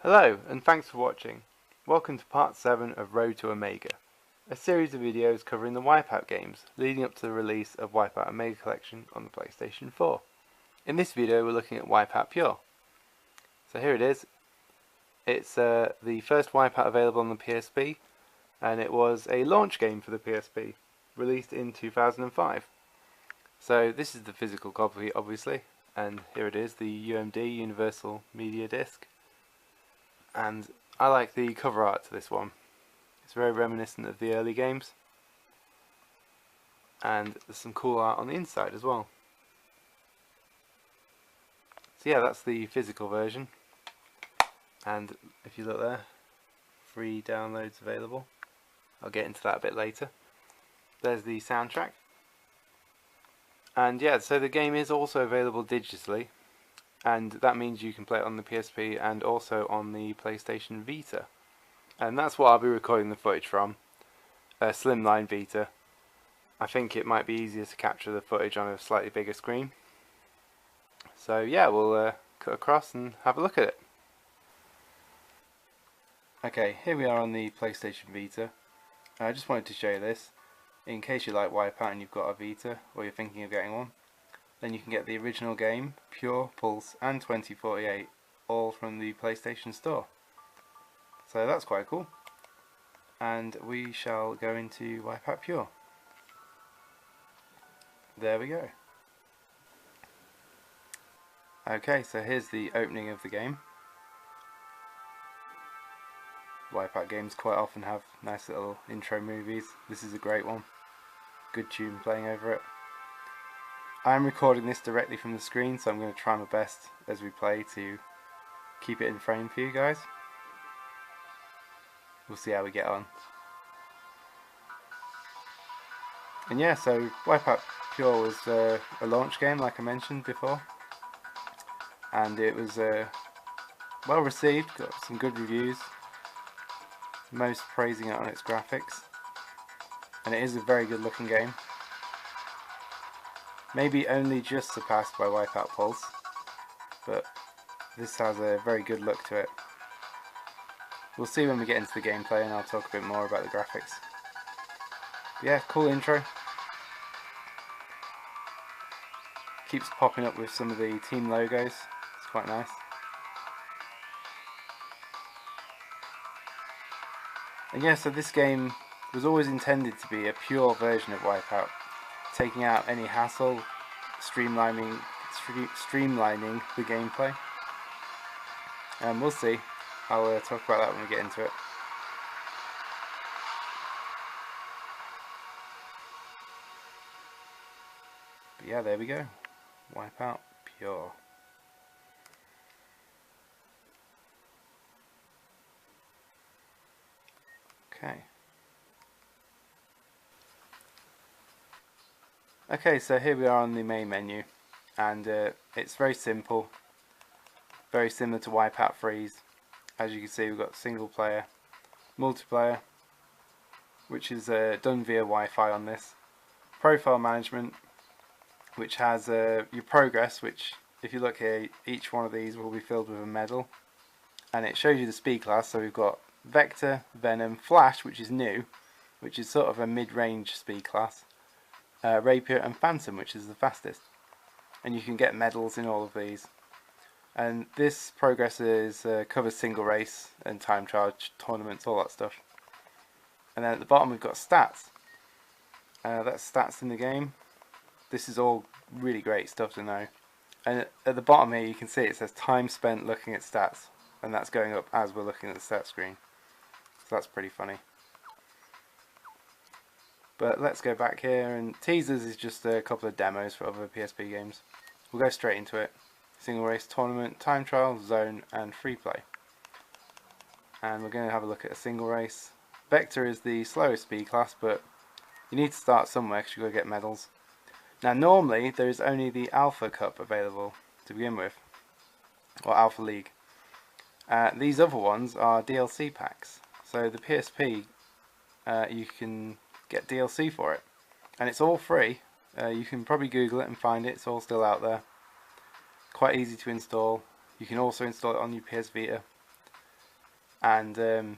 Hello, and thanks for watching. Welcome to part 7 of Road to Omega, a series of videos covering the WipEout games leading up to the release of WipEout Omega Collection on the PlayStation 4. In this video we're looking at WipEout Pure. So here it is. It's the first WipEout available on the PSP, and it was a launch game for the PSP, released in 2005. So this is the physical copy obviously, and here it is, the UMD, Universal Media Disc. And I like the cover art to this one. It's very reminiscent of the early games, and there's some cool art on the inside as well. So yeah, that's the physical version, and if you look there, free downloads available. I'll get into that a bit later. There's the soundtrack, and yeah, so the game is also available digitally, and that means you can play it on the PSP and also on the PlayStation Vita. And that's what I'll be recording the footage from, a slimline Vita. I think it might be easier to capture the footage on a slightly bigger screen. So yeah, we'll cut across and have a look at it. Okay, here we are on the PlayStation Vita. I just wanted to show you this, in case you like WipEout and you've got a Vita, or you're thinking of getting one. Then you can get the original game, Pure, Pulse and 2048, all from the PlayStation Store. So that's quite cool. And we shall go into WipEout Pure. There we go. Okay, so here's the opening of the game. WipEout games quite often have nice little intro movies. This is a great one. Good tune playing over it. I'm recording this directly from the screen, so I'm going to try my best as we play to keep it in frame for you guys. We'll see how we get on. And yeah, so WipEout Pure was a launch game, like I mentioned before, and it was well received, got some good reviews, most praising it on its graphics, and it is a very good looking game. Maybe only just surpassed by WipEout Pulse, but this has a very good look to it. We'll see when we get into the gameplay, and I'll talk a bit more about the graphics. But yeah, cool intro. Keeps popping up with some of the team logos, it's quite nice. And yeah, so this game was always intended to be a pure version of WipEout, taking out any hassle, streamlining the gameplay. And we'll see. I'll talk about that when we get into it. But yeah, there we go. WipEout Pure. Okay. Okay, so here we are on the main menu, and it's very simple, very similar to WipEout Freeze. As you can see, we've got single player, multiplayer, which is done via Wi-Fi on this, profile management, which has your progress, which if you look here, each one of these will be filled with a medal, and it shows you the speed class. So we've got Vector, Venom, Flash, which is new, which is sort of a mid-range speed class, Rapier and Phantom, which is the fastest, and you can get medals in all of these. And this progress covers single race and time trial tournaments, all that stuff. And then at the bottom we've got stats. That's stats in the game. This is all really great stuff to know. And at the bottom here you can see it says time spent looking at stats, and that's going up as we're looking at the stat screen. So that's pretty funny. But let's go back here, and teasers is just a couple of demos for other PSP games. We'll go straight into it. Single race, tournament, time trial, zone and free play. And we're going to have a look at a single race. Vector is the slowest speed class, but you need to start somewhere because you've got to get medals. Now normally there is only the Alpha Cup available to begin with, or Alpha League. These other ones are DLC packs. So the PSP, you can get DLC for it, and it's all free. You can probably Google it and find it, it's all still out there. Quite easy to install. You can also install it on your PS Vita. And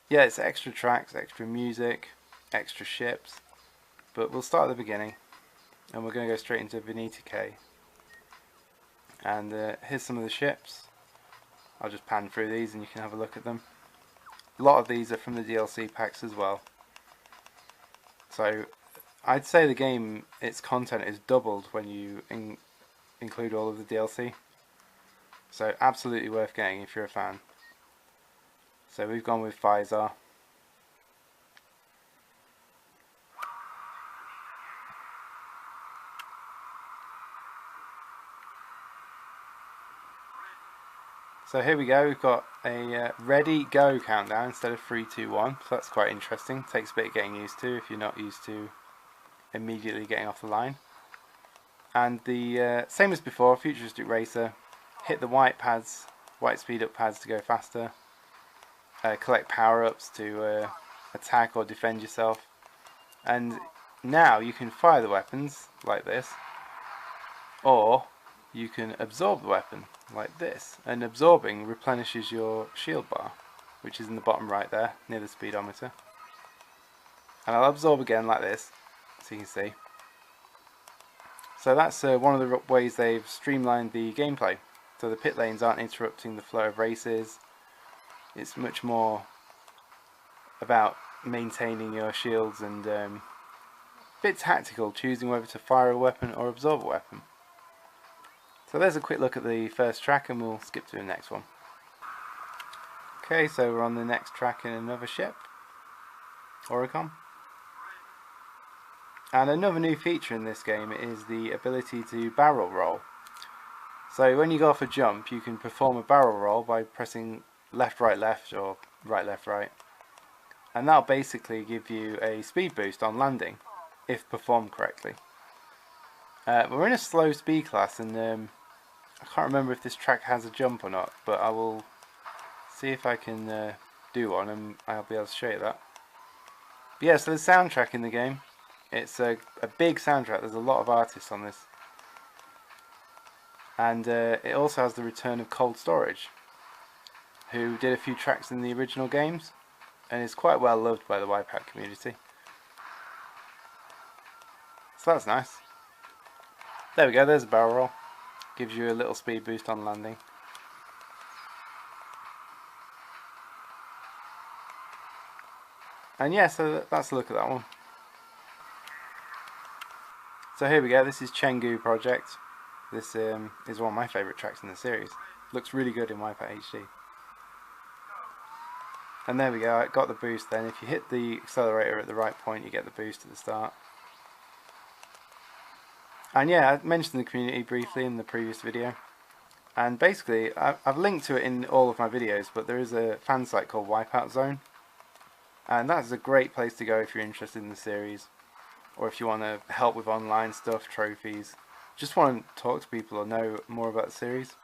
yeah, it's extra tracks, extra music, extra ships. But we'll start at the beginning, and we're going to go straight into Vita K. And here's some of the ships. I'll just pan through these and you can have a look at them. A lot of these are from the DLC packs as well. So I'd say the game, its content is doubled when you include all of the DLC. So absolutely worth getting if you're a fan. So we've gone with Pfizer. So here we go, we've got a ready go countdown instead of 3, 2, 1, so that's quite interesting. Takes a bit of getting used to if you're not used to immediately getting off the line. And the same as before, futuristic racer, hit the white pads, white speed up pads to go faster, collect power-ups to attack or defend yourself, and now you can fire the weapons like this, or you can absorb the weapon like this, and absorbing replenishes your shield bar, which is in the bottom right there near the speedometer. And I'll absorb again like this so you can see. So that's one of the ways they've streamlined the gameplay, so the pit lanes aren't interrupting the flow of races. It's much more about maintaining your shields and a bit tactical, choosing whether to fire a weapon or absorb a weapon. So there's a quick look at the first track, and we'll skip to the next one. Okay, so we're on the next track in another ship, Oricon. And another new feature in this game is the ability to barrel roll. So when you go off a jump, you can perform a barrel roll by pressing left, right, left, or right, left, right. And that'll basically give you a speed boost on landing, if performed correctly. We're in a slow speed class, and I can't remember if this track has a jump or not, but I will see if I can do one, and I'll be able to show you that. But yeah, so the soundtrack in the game, it's a big soundtrack. There's a lot of artists on this, and it also has the return of Cold Storage, who did a few tracks in the original games, and is quite well loved by the WipEout community. So that's nice. There we go, there's a barrel roll. Gives you a little speed boost on landing. And yeah, so that's a look at that one. So here we go, this is Chengdu Project. This is one of my favourite tracks in the series. Looks really good in WipEout HD. And there we go, I got the boost then. If you hit the accelerator at the right point, you get the boost at the start. And yeah, I mentioned the community briefly in the previous video. And basically, I've linked to it in all of my videos, but there is a fan site called WipEout Zone. And that's a great place to go if you're interested in the series, or if you want to help with online stuff, trophies, just want to talk to people or know more about the series.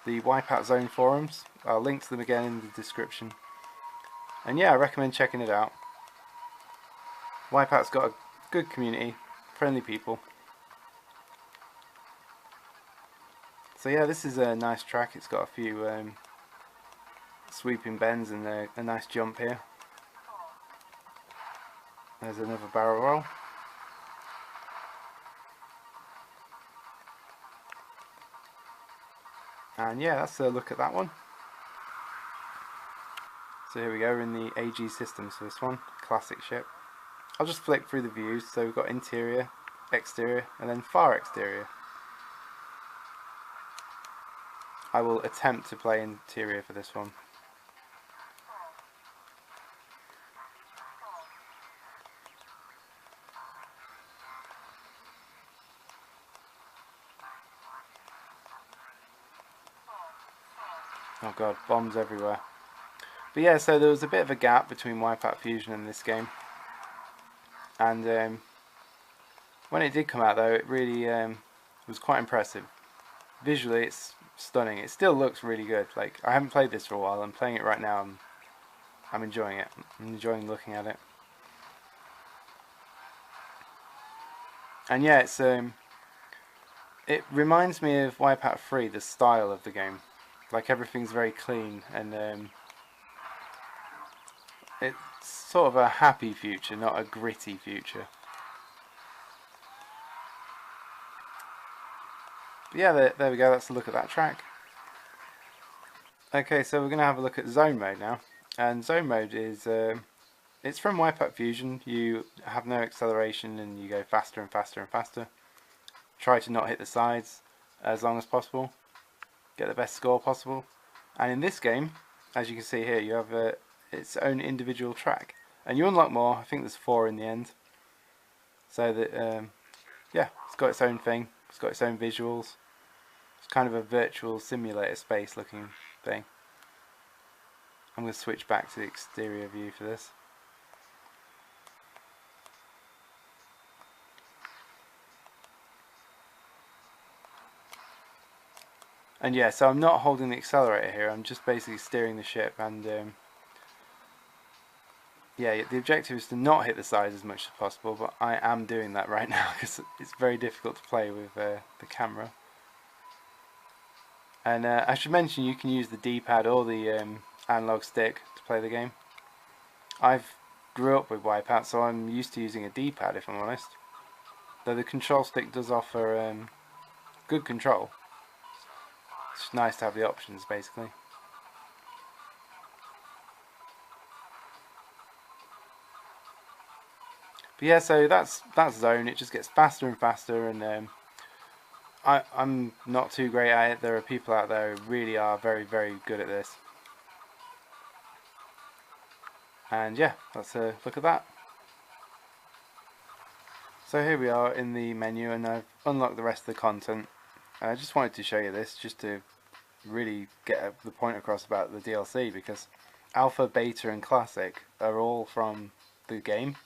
The WipEout Zone forums, I'll link to them again in the description. And yeah, I recommend checking it out. WipEout's got a good community, friendly people. So yeah, this is a nice track. It's got a few sweeping bends and a nice jump here. There's another barrel roll. And yeah, that's a look at that one. So here we go, we're in the AG systems for this one, classic ship. I'll just flick through the views. So we've got interior, exterior, and then far exterior. I will attempt to play interior for this one. Oh god, bombs everywhere. But yeah, so there was a bit of a gap between WipEout Fusion and this game. And when it did come out though, it really was quite impressive. Visually it's stunning. It still looks really good. Like, I haven't played this for a while. I'm playing it right now. I'm enjoying it. I'm enjoying looking at it. And yeah, it's it reminds me of WipEout 3, the style of the game. Like, everything's very clean and it's sort of a happy future, not a gritty future. But yeah, there we go, that's a look at that track. Okay, so we're going to have a look at zone mode now. And zone mode is, it's from WipEout Fusion. You have no acceleration and you go faster and faster and faster. Try to not hit the sides as long as possible. Get the best score possible. And in this game, as you can see here, you have its own individual track. And you unlock more, I think there's 4 in the end. So that, yeah, it's got its own thing. It's got its own visuals. It's kind of a virtual simulator space looking thing. I'm going to switch back to the exterior view for this. And yeah, so I'm not holding the accelerator here, I'm just basically steering the ship, and yeah, the objective is to not hit the sides as much as possible, but I am doing that right now because it's very difficult to play with the camera. And I should mention you can use the D-pad or the analog stick to play the game. I've grew up with WipEout, so I'm used to using a D-pad if I'm honest. Though the control stick does offer good control. It's just nice to have the options basically. But yeah, so that's zone. It just gets faster and faster, and I'm not too great at it. There are people out there who really are very, very good at this. And yeah, let's look at that. So here we are in the menu, and I've unlocked the rest of the content. I just wanted to show you this just to really get the point across about the DLC, because Alpha, Beta and Classic are all from the game.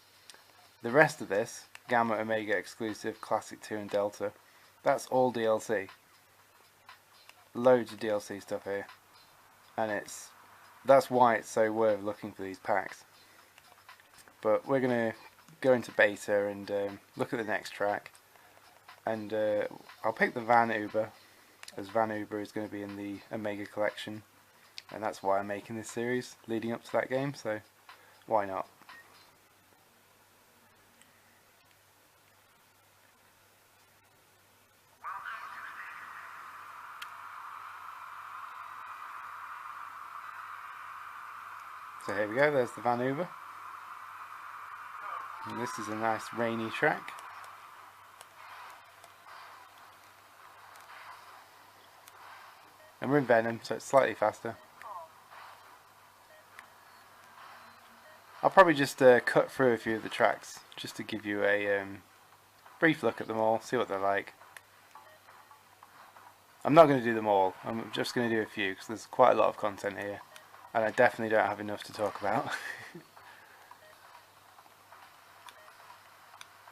The rest of this, Gamma, Omega Exclusive, Classic 2 and Delta, that's all DLC. Loads of DLC stuff here. And that's why it's so worth looking for these packs. But we're going to go into Beta and look at the next track. And I'll pick the Van Uber, as Van Uber is going to be in the Omega Collection. And that's why I'm making this series, leading up to that game, so why not? So here we go, there's the Van Uber. And this is a nice rainy track. And we're in Venom, so it's slightly faster. I'll probably just cut through a few of the tracks, just to give you a brief look at them all, see what they're like. I'm not going to do them all, I'm just going to do a few, because there's quite a lot of content here. And I definitely don't have enough to talk about.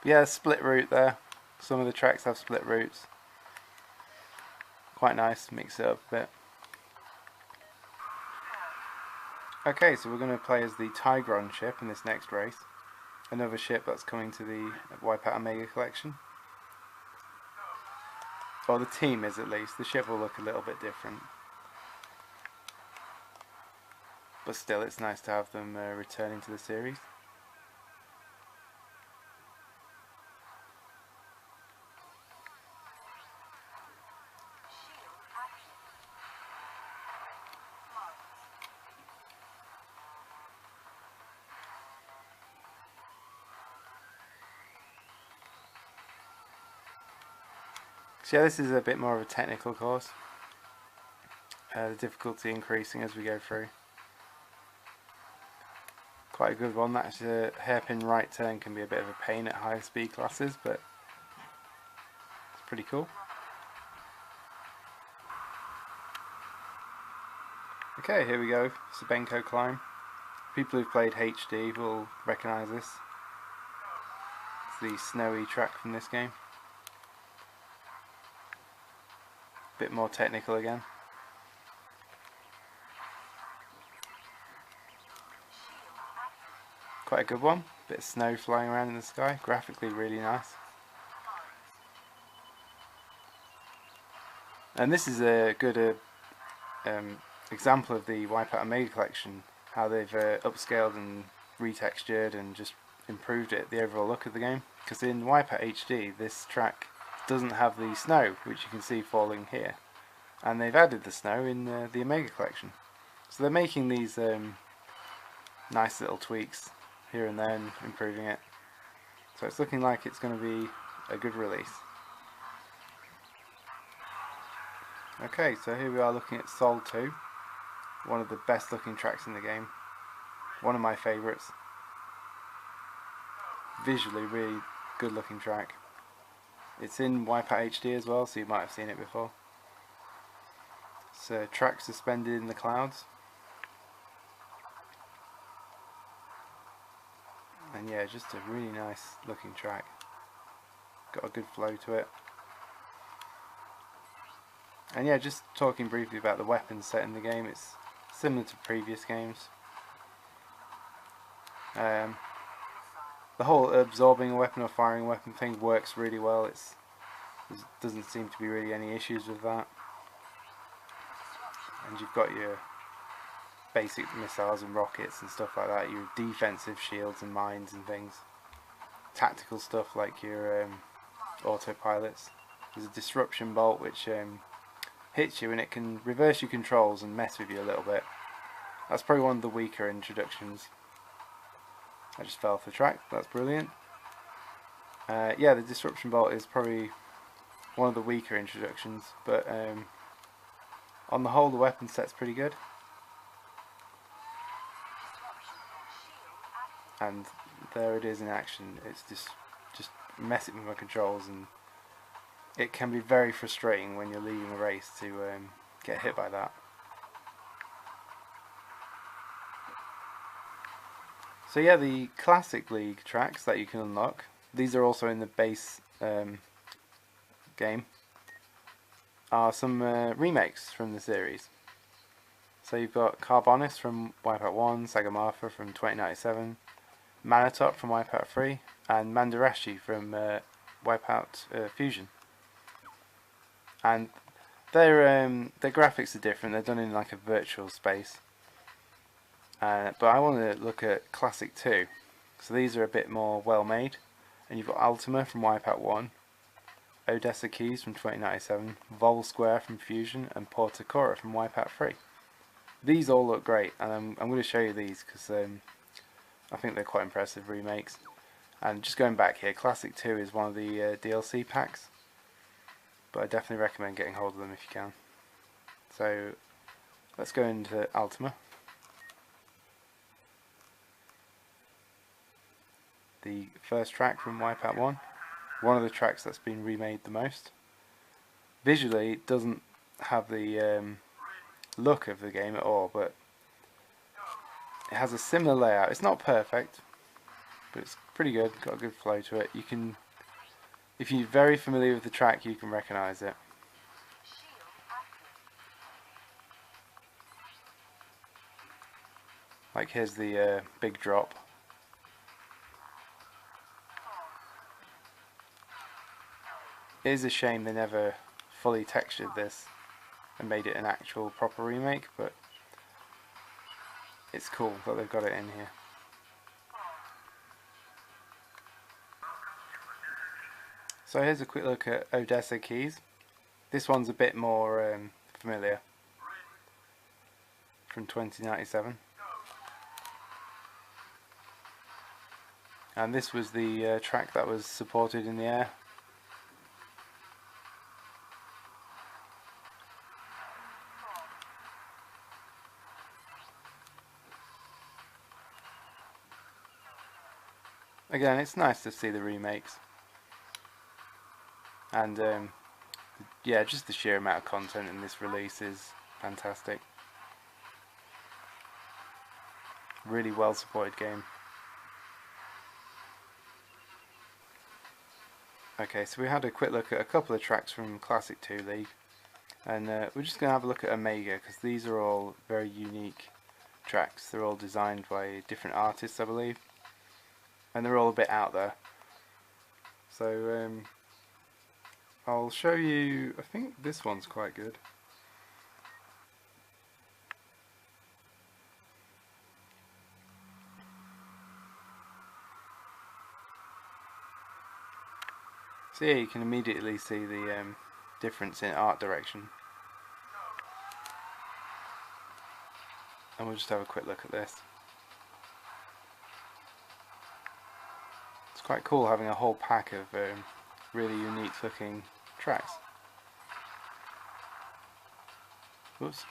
Yeah, split route there. Some of the tracks have split routes. Quite nice, mix it up a bit. Okay, so we're going to play as the Tigron ship in this next race. Another ship that's coming to the WipEout Omega Collection. Or the team is at least. The ship will look a little bit different. But still, it's nice to have them returning to the series. So yeah, this is a bit more of a technical course. The difficulty increasing as we go through. Quite a good one. That hairpin right turn can be a bit of a pain at higher speed classes, but it's pretty cool. Okay, here we go. Sabenko climb. People who've played HD will recognise this. It's the snowy track from this game. Bit more technical again. Quite a good one. Bit of snow flying around in the sky. Graphically really nice. And this is a good example of the WipEout Omega Collection how they've upscaled and retextured and just improved it, the overall look of the game. Because in WipEout HD this track doesn't have the snow, which you can see falling here, and they've added the snow in the Omega Collection. So they're making these nice little tweaks here and there and improving it. So it's looking like it's going to be a good release. Okay, so here we are looking at Sol 2, one of the best looking tracks in the game, one of my favourites. Visually really good looking track. It's in WipEout HD as well, so you might have seen it before. It's a track suspended in the clouds. And yeah, just a really nice looking track. Got a good flow to it. And yeah, just talking briefly about the weapons set in the game, it's similar to previous games. The whole absorbing a weapon or firing a weapon thing works really well. There doesn't seem to be really any issues with that. And you've got your basic missiles and rockets and stuff like that, your defensive shields and mines and things. Tactical stuff like your autopilots. There's a disruption bolt which hits you and it can reverse your controls and mess with you a little bit. That's probably one of the weaker introductions. I just fell off the track, that's brilliant. Yeah, the disruption bolt is probably one of the weaker introductions, but on the whole the weapon set's pretty good. And there it is in action. It's just messing with my controls, and it can be very frustrating when you're leading a race to get hit by that. So yeah, the Classic League tracks that you can unlock, these are also in the base game, are some remakes from the series. So you've got Carbonis from WipEout 1, Sagamorpha from 2097, Manatop from WipEout 3, and Mandarashi from WipEout Fusion. And their graphics are different, they're done in like a virtual space. But I want to look at Classic 2, so these are a bit more well made. And you've got Ultima from WipEout 1, Odessa Keys from 2097, Vol Square from Fusion, and Portacora from WipEout 3. These all look great, and I'm going to show you these because I think they're quite impressive remakes. And just going back here, Classic 2 is one of the DLC packs, but I definitely recommend getting hold of them if you can. So let's go into Ultima. The first track from WipEout 1, one of the tracks that's been remade the most. Visually it doesn't have the look of the game at all, but it has a similar layout. It's not perfect, but it's pretty good, got a good flow to it. You can, if you're very familiar with the track, you can recognise it. Like here's the big drop. It is a shame they never fully textured this and made it an actual proper remake, but it's cool that they've got it in here. So here's a quick look at Odessa Keys. This one's a bit more familiar, from 2097. And this was the track that was supported in the air. Again, it's nice to see the remakes, and yeah, just the sheer amount of content in this release is fantastic. Really well supported game. Okay, so we had a quick look at a couple of tracks from Classic 2 League, and we're just going to have a look at Omega, because these are all very unique tracks. They're all designed by different artists, I believe. And they're all a bit out there. So I'll show you, I think this one's quite good. So yeah, you can immediately see the difference in art direction. And we'll just have a quick look at this. It's quite cool having a whole pack of really unique looking tracks. Whoops.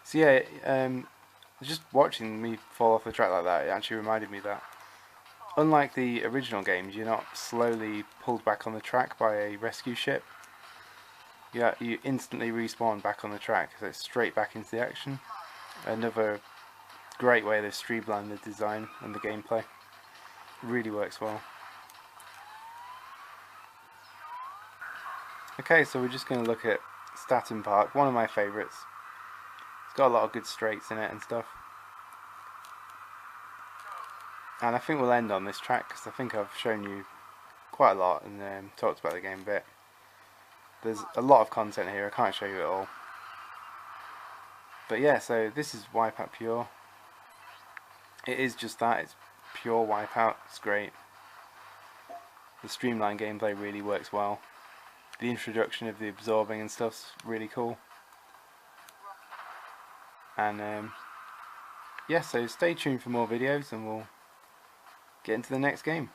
So yeah, just watching me fall off the track like that, it actually reminded me that unlike the original games, you're not slowly pulled back on the track by a rescue ship. Yeah, you instantly respawn back on the track, so it's straight back into the action. Another great way they've streamlined the design and the gameplay. Really works well. Okay, so we're just going to look at Staten Park, one of my favourites. It's got a lot of good straights in it and stuff. And I think we'll end on this track because I think I've shown you quite a lot and talked about the game a bit. There's a lot of content here, I can't show you it all. But yeah, so this is WipEout Pure. It is just that, it's pure WipEout, it's great. The streamlined gameplay really works well. The introduction of the absorbing and stuff's really cool. And yeah, so stay tuned for more videos and we'll get into the next game.